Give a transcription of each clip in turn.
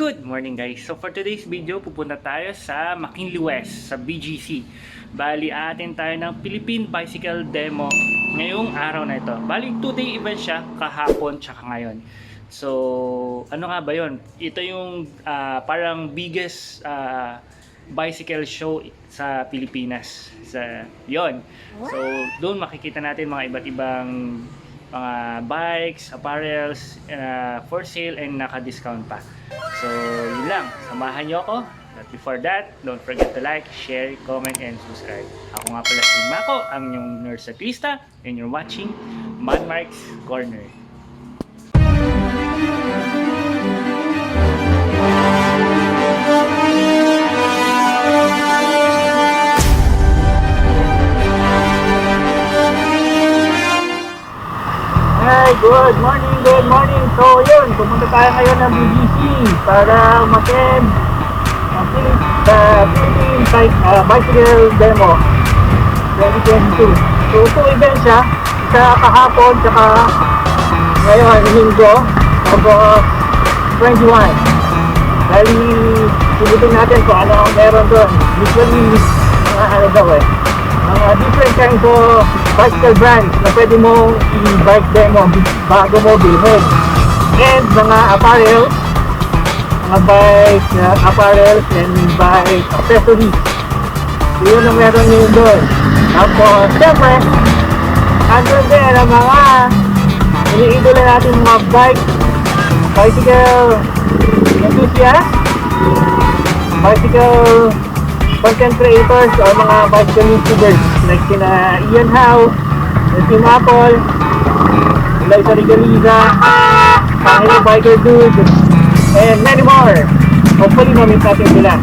Good morning guys! So for today's video, pupunta tayo sa McKinley West, sa BGC. Bali, atin tayo ng Philippine Bicycle Demo ngayong araw na ito. Bali, 2-day event siya, kahapon tsaka ngayon. So, ano nga ba yun? Ito yung parang biggest bicycle show sa Pilipinas. Yon. So, doon makikita natin mga iba't ibang mga bikes, apparels, for sale and naka-discount pa. So, yun lang. Samahan nyo ako. But before that, don't forget to like, share, comment, and subscribe. Ako nga pala si Mako, ang inyong nurse cyclista, and you're watching Manmark's Corner. Hi, good morning. So yun, pumunta tayo ngayon ng BGC para mag-end sa Philippine Bicycle Demo 2022. So ito event siya, isa kahapon, tsaka ngayon, Linggo, August 21. Dahil pilitin natin kung ano ang meron doon. Usually, mga ano daw different kinds of bicycle brands na pwede mong i-bike demo bago mo bilhin. And mga apparels, mga bike apparels and bike accessories. Yun ang meron nyo doon. Tapos, siyempre, andun din ang mga iniidola natin mga bicycle enthusiasts, bicycle content creators o mga bicycle YouTubers like sina Ian Howe, si Apple, Liza Rigaliza, Hello Biker Dude, and many more. Hopefully mamit natin sila.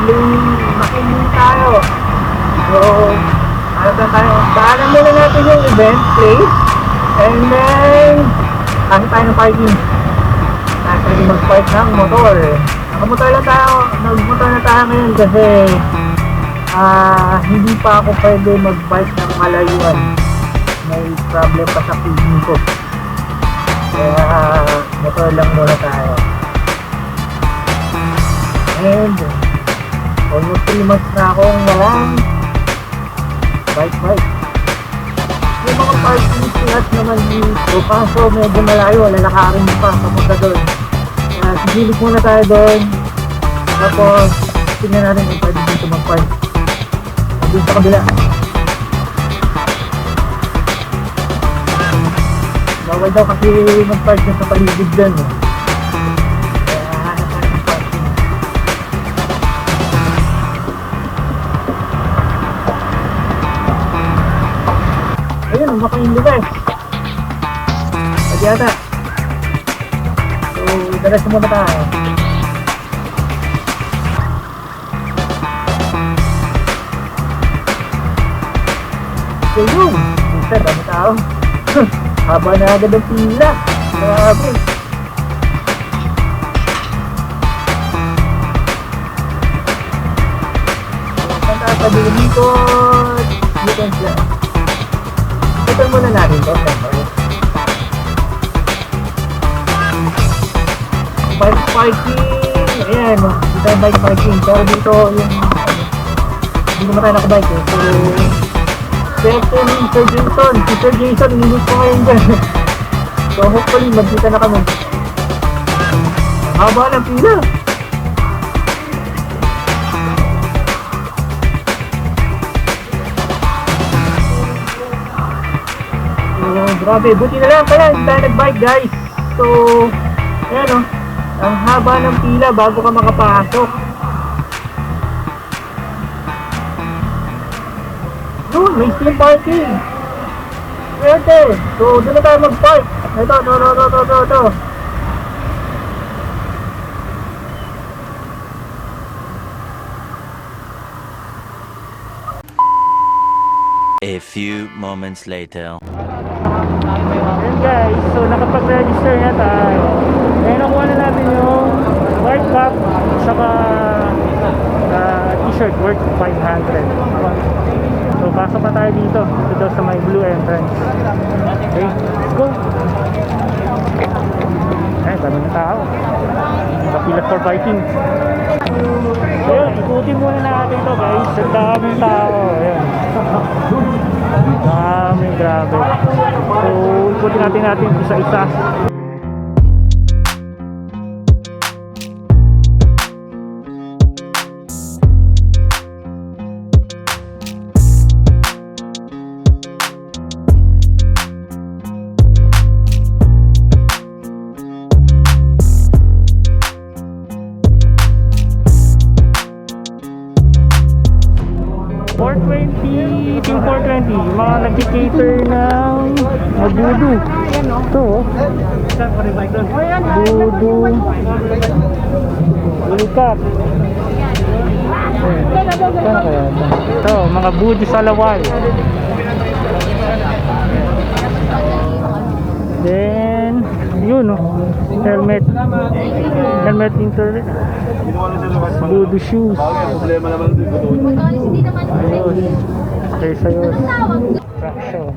Makinig tayo. So, daanan muna natin yung event place and then kasi tayo ng parking. Pwede mag-park ng motor. Nagmotor na tayo ngayon kasi hindi pa ako pwede mag-bike ng malayuan. May problem pa sa kidney ko. Kaya motor lang muna tayo. And almost 3 months na akong walang bike. Yung mga parking slots naman dito, kaso medyo malayo, lalakarin pa papunta doon. Kaya sigilip muna tayo doon. Tapos tingnan natin kung pwede dito mag-park doon sa kabila. Bawal daw kasi mag-park sa paligid doon. Ayun, McKinley West. Pwede yata. So, dalas muna tayo. So yun, isa dami tao. Haba na agad ang pila. Grabe. Saan tayo pabili dito? Dito siya. Ito muna natin ito, siyempre. Bike parking. Ayan, dito yung bike parking. Pero dito yung hindi naman tayo nakabike eh. So, Sir Jason. Si Sir Jason, minus ko ngayon dyan. So, hopefully, magkita na kami. Haba ng pila. Grabe, buti na lang pala, hindi tayo nag-bike guys. So, ayan o, ang haba ng pila bago ka makapasok. Doon, may stream parking. Swerte. So, doon na tayo mag-park. Ito. A few moments later. Ayan guys, so nakapag-register na tayo. Ngayon nakuha na natin yung white cap saka t-shirt worth 500. So pasok pa tayo dito daw sa may blue entrance. Okay, let's go. Ayan, dami ng tao. Nakapila for biking. So yun, ikutin muna natin to guys. Ang daming tao. Ayan. Grabe. So, ikutin natin isa-isa. Team 420, mga nag-cater ng mabudu. Ito oh. Budu Ulikat. Ito, mga budu sa lawal. Then, yun oh. Helmet internet. Budu shoes. Ayos. Traction.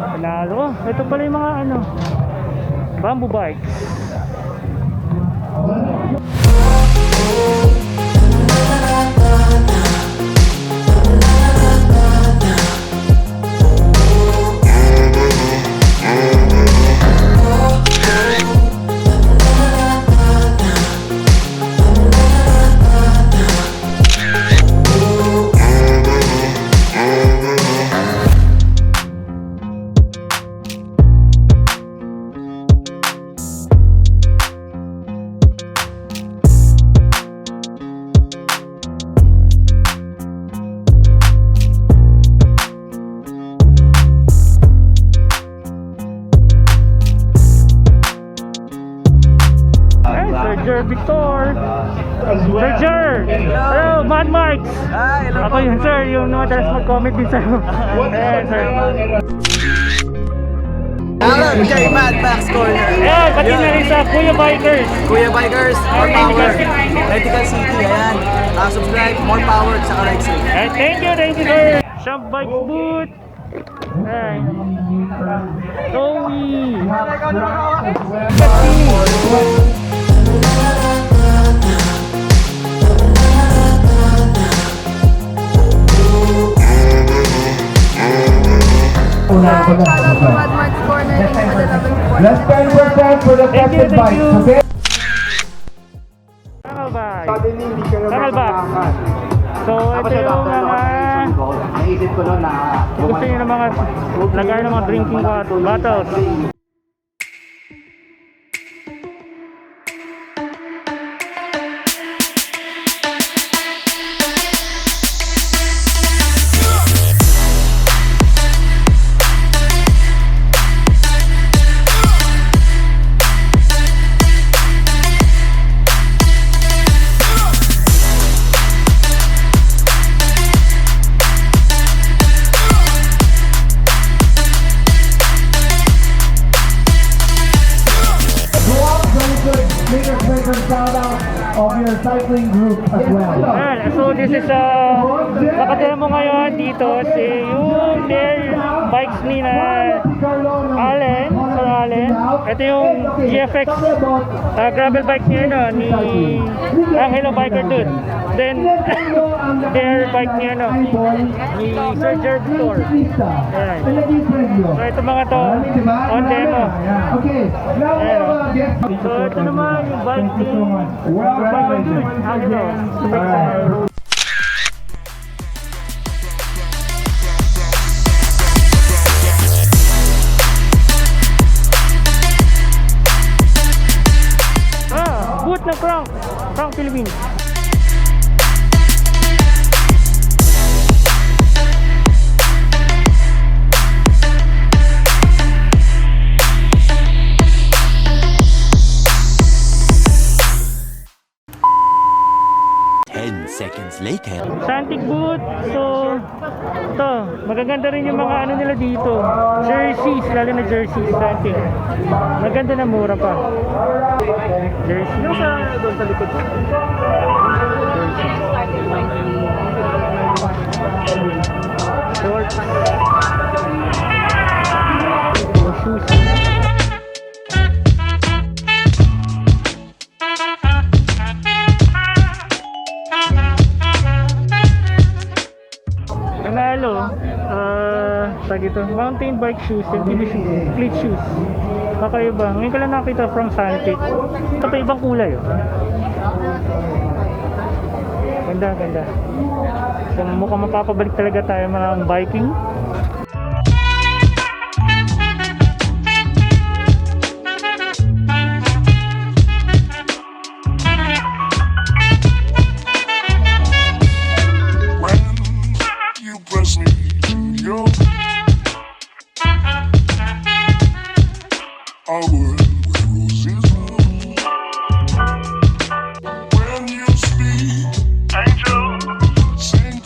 Panalo. Ito pala yung mga bamboobikes. Sir! Hello, Mad Marks! Ako yun sir, yung madalas mag-comment din sa'yo. Ayan sir. Hello, kay Mad Max Corner. Ayan, pati na rin sa courierph. Courierph, more power. Vertical City, ayan. Subscribe, more power, sa like sir. Thank you sir. Champbikeph boot. Ayan. Towie. Let's 10% for the captain bike, okay? Tagalbike. So, ito yung mga naisip ko noon na gusto nyo ng mga lagay ng mga drinking bottles. Of your cycling group as well. So this is nakademo ngayon dito yung their bikes ni na Allen. Ito yung GFX gravel bike niya ni Hello Biker Dude. Then their bike niya ni Sir Jerv Store. So ito mga to on demo. So ito naman yung bike ni booth ng Philippines. Seconds later. Sa antique booth, so ito, magaganda rin yung mga ano nila dito. Jerseys, lalo na jerseys sa antique. Maganda na, mura pa. Jersey. Yung sa doon sa likod. Shorts. Shoes. Nanalo, ito, mountain bike shoes and fleet shoes. Kakaiba. Ngayon ko lang nakita from Santic. Ito pa ibang kulay. Oh. Ganda, ganda. So, mukhang mapapabalik talaga tayo mga biking.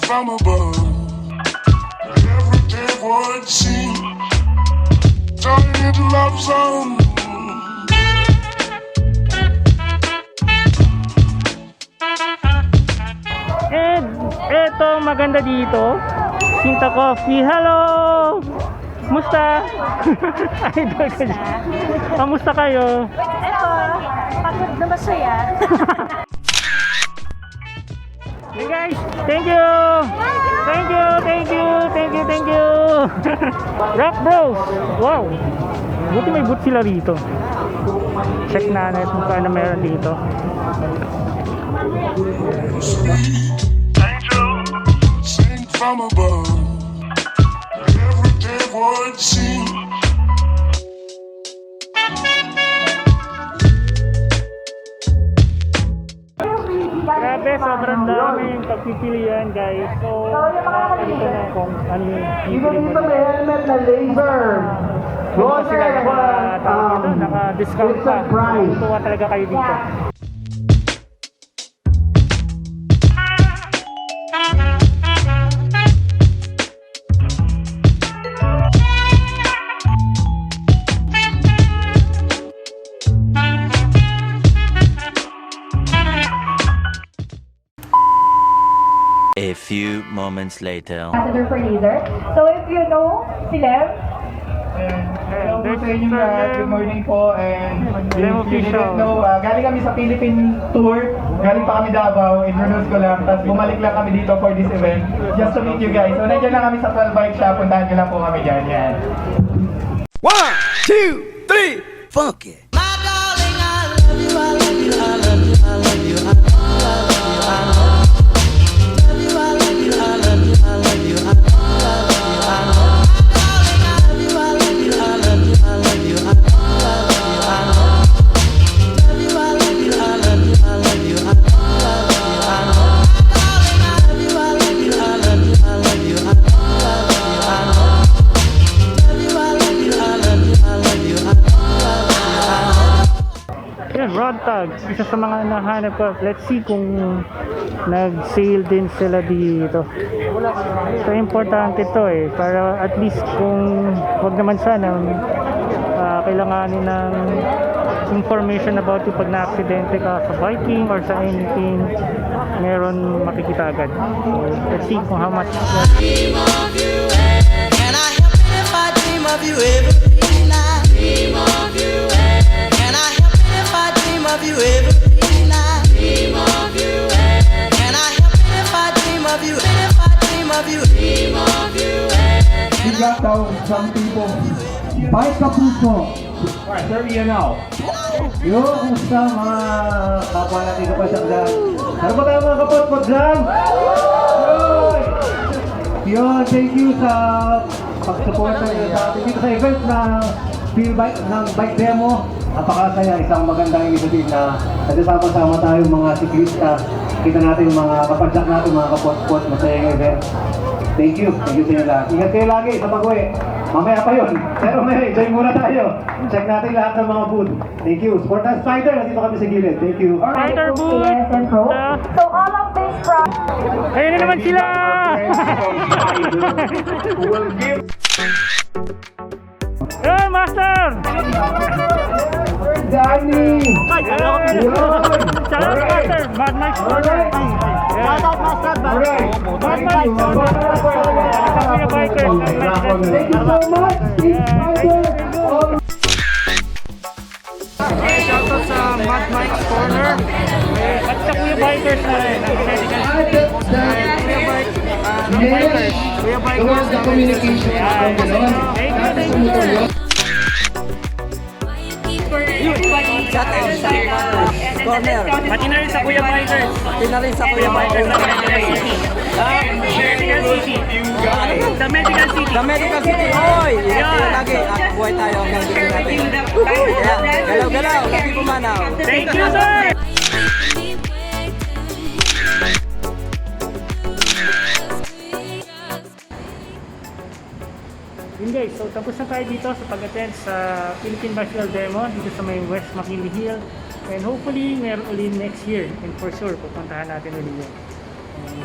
From above, everyday would seem turn into love song. And eto maganda dito, cintacoffee. Hello! Musta? Idol ka dyan. Kamusta kayo? Eto, pagod na masaya. Hey guys, thank you! Thank you, thank you, thank you, thank you! Rock Bros! Wow! Buti may boot sila rito. Check na natin kung paano meron dito. Angel, sing from above, everyday would seem. Grabe, sobrang daming pagpipilian guys. So, nakakita na kung ano yung pipili mo. May helmet na laser. Kung sila naka-discount pa. Tuwa talaga kayo dito. A few moments later. Passenger for laser. So if you know si Lev, Hello po sa inyo lahat. Good morning po. And Lem if you official. didn't know, galing kami sa Philippine tour. Galing pa kami Davao. Introduce ko lang. Tapos bumalik lang kami dito for this event. Just to meet you guys. So nandiyan lang kami sa 12 bike shop. Puntahan nyo lang po kami dyan. Yan. 1, 2, 3, funky. Road tag, isa sa mga nahanap ko. Let's see kung nag-sale din sila dito. So importante to para at least kung wag naman sana kailanganin ng information about yung pag na-aksidente ka sa biking or sa anything, meron makikita agad. So let's see kung how much. Dream of you, can I help it if I dream of you every night? Dream of you, can I help it if I dream of you every night? Dream of you, can I help it if I dream of you? If I dream of you, dream of you. We got down some people. Bike Kapuso. Sir, yan now. Yo, kumusta mga kapwa natin kapasakdan? Ano ba tayo mga kapatpagdan? Yun, thank you sa pag-support sa atin dito sa event ng bike demo. Napakasaya, isang magandang initiative na nagsasama-sama tayong mga siklista. Kita natin yung mga kapadyak natin, mga kapot-pot, masayang event. Thank you sa inyo lahat. Ingat kayo lagi sa pag-uwi. Mamaya pa yun. Pero may enjoy muna tayo. Check natin lahat ng mga booth. Thank you. Support na Spider. Nandito kami sa gilid. Thank you. Spider booth! Yes, and pro. So all of this from Ayun na naman sila! Hey, Master! Danny! Ay, shout out, Master! Mad Mike's Corner! Shout out, Master! Alright. Mad Mike's Corner! Sa Kuya Bikers! Thank you so much. Spider. Shout out sa Mad Mike's Corner! At sa Kuya Bikers na rin! Kuya Bikers! The communication from Thank you! Corner. Pati na rin sa Kuya Bikers! Pati na rin sa Kuya Bikers Bikers. sa Medical City! Medical City! Sa Medical City! Sa Medical City. Hoy! Ingat kayo lagi. At buhay tayo hanggang dito natin. Galaw-galaw. Lagi pumanaw. Thank you, sir! Yun guys, so tapos na tayo dito sa pag-attend sa Philippine Bicycle Demo dito sa may West McKinley Hill, and hopefully meron ulit next year, and for sure pupuntahan natin ulit yun.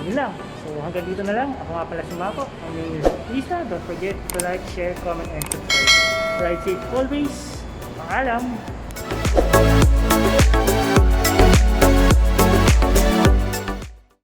Yun lang, so hanggang dito na lang. Ako nga pala si Mako, ang name is Lisa. Don't forget to like, share, comment, and subscribe. Ride safe always. Paalam!